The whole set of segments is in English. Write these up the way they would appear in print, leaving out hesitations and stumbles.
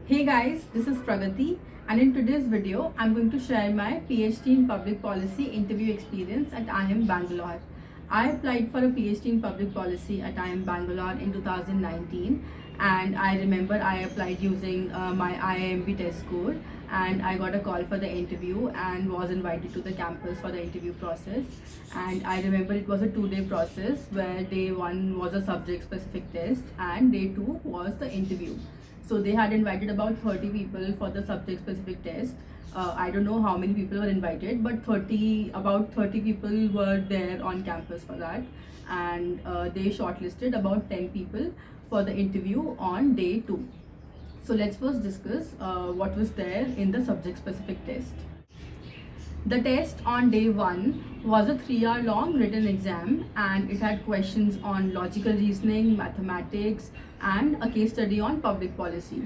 Hey guys, this is Pragati, and in today's video I'm going to share my PhD in Public Policy interview experience at IIM Bangalore. I applied for a PhD in Public Policy at IIM Bangalore in 2019, and I remember I applied using my IIMB test score, and I got a call for the interview and was invited to the campus for the interview process. And I remember it was a 2-day process where day 1 was a subject specific test and day 2 was the interview. So they had invited about 30 people for the subject specific test. I don't know how many people were invited, but about 30 people were there on campus for that. And they shortlisted about 10 people for the interview on day 2. So let's first discuss what was there in the subject specific test. The test on day 1 was a 3-hour long written exam, and it had questions on logical reasoning, mathematics, and a case study on public policy.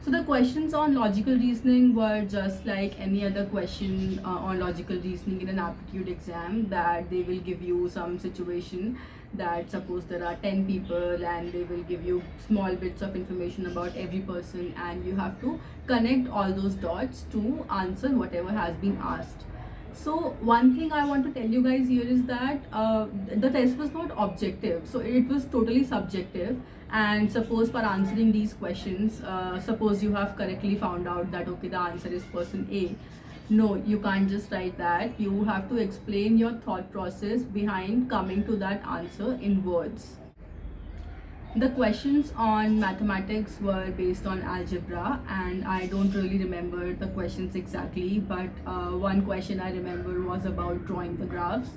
So the questions on logical reasoning were just like any other question on logical reasoning in an aptitude exam, that they will give you some situation that suppose there are 10 people and they will give you small bits of information about every person, and you have to connect all those dots to answer whatever has been asked. So one thing I want to tell you guys here is that the test was not objective, so it was totally subjective. And suppose for answering these questions, suppose you have correctly found out that okay, the answer is person A. No, you can't just write that. You have to explain your thought process behind coming to that answer in words. The questions on mathematics were based on algebra, and I don't really remember the questions exactly, but one question I remember was about drawing the graphs,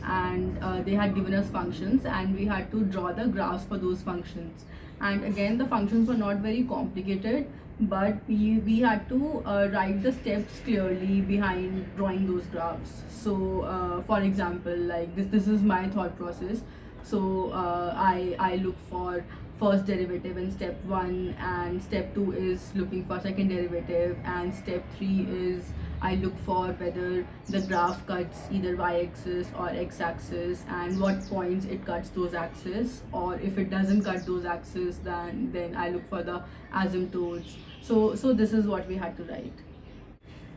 and they had given us functions and we had to draw the graphs for those functions. And again, the functions were not very complicated, but we had to write the steps clearly behind drawing those graphs. So for example, like this is my thought process. So I look for first derivative in step 1, and step 2 is looking for second derivative, and step 3 is I look for whether the graph cuts either y-axis or x-axis and what points it cuts those axes, or if it doesn't cut those axes, then I look for the asymptotes. So this is what we had to write.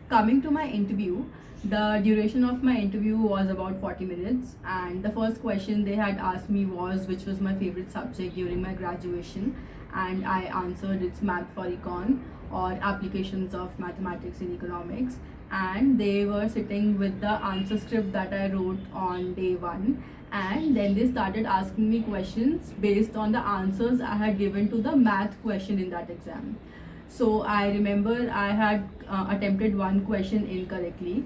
Coming to my interview, the duration of my interview was about 40 minutes, and the first question they had asked me was which was my favorite subject during my graduation, and I answered it's math for econ, or applications of mathematics in economics. And they were sitting with the answer script that I wrote on day 1, and then they started asking me questions based on the answers I had given to the math question in that exam. So I remember I had attempted one question incorrectly,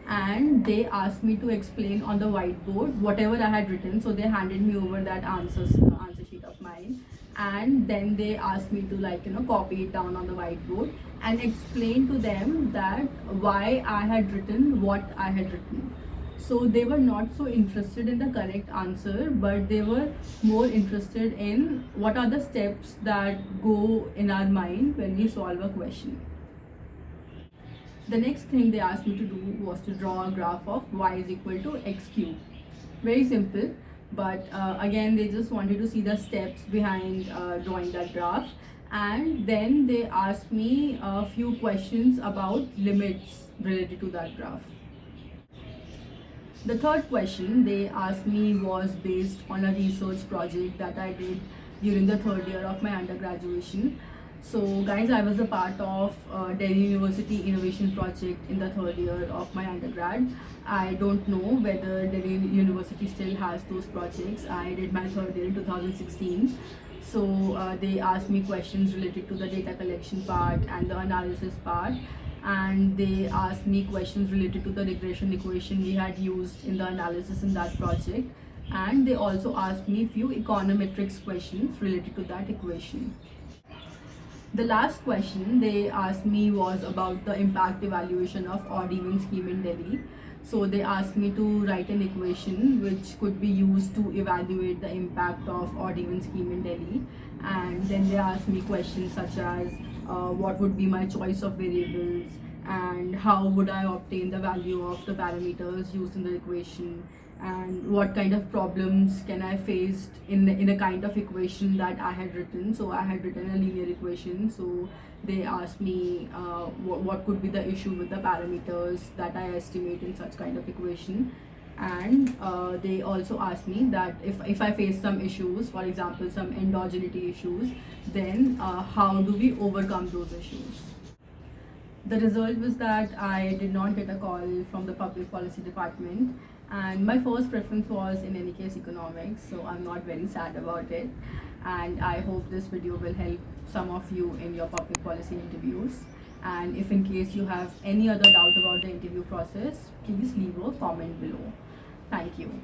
and they asked me to explain on the whiteboard whatever I had written. So they handed me over that answer sheet of mine, and then they asked me to copy it down on the whiteboard and explain to them that why I had written what I had written. So they were not so interested in the correct answer, but they were more interested in what are the steps that go in our mind when we solve a question. The next thing they asked me to do was to draw a graph of y is equal to x cube. Very simple, but again they just wanted to see the steps behind drawing that graph. And then they asked me a few questions about limits related to that graph. The third question they asked me was based on a research project that I did during the 3rd year of my undergraduation. So guys, I was a part of Delhi University Innovation Project in the 3rd year of my undergrad. I don't know whether Delhi University still has those projects. I did my 3rd year in 2016. So they asked me questions related to the data collection part and the analysis part, and they asked me questions related to the regression equation we had used in the analysis in that project, and they also asked me few econometrics questions related to that equation. The last question they asked me was about the impact evaluation of odd-even scheme in Delhi. So they asked me to write an equation which could be used to evaluate the impact of odd-even scheme in Delhi. And then they asked me questions such as what would be my choice of variables, and how would I obtain the value of the parameters used in the equation, and what kind of problems can I face in a kind of equation that I had written. So I had written a linear equation. So they asked me what could be the issue with the parameters that I estimate in such kind of equation. And they also asked me that if I face some issues, for example some endogeneity issues, then how do we overcome those issues. The result was that I did not get a call from the public policy department, and my first preference was in any case economics, so I'm not very sad about it. And I hope this video will help some of you in your public policy interviews. And if in case you have any other doubt about the interview process, please leave a comment below. Thank you.